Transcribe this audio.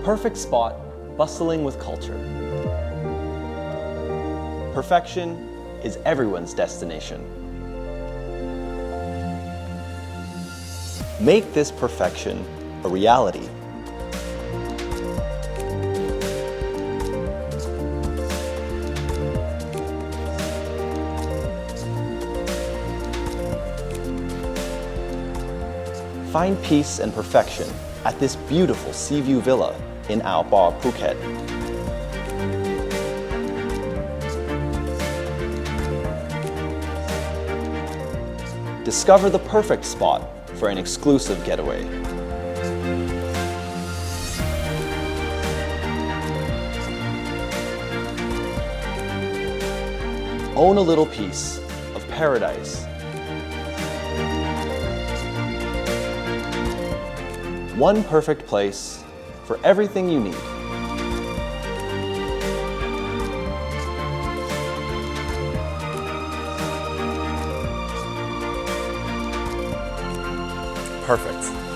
perfect spot bustling with culture. Perfection is everyone's destination. Make this perfection a reality. Find peace and perfection at this beautiful sea view villa in 𝐒𝐔𝐏𝐀𝐋, Phuket. Discover the perfect spot for an exclusive getaway. Own a little piece of paradise. One perfect place for everything you need. Perfect.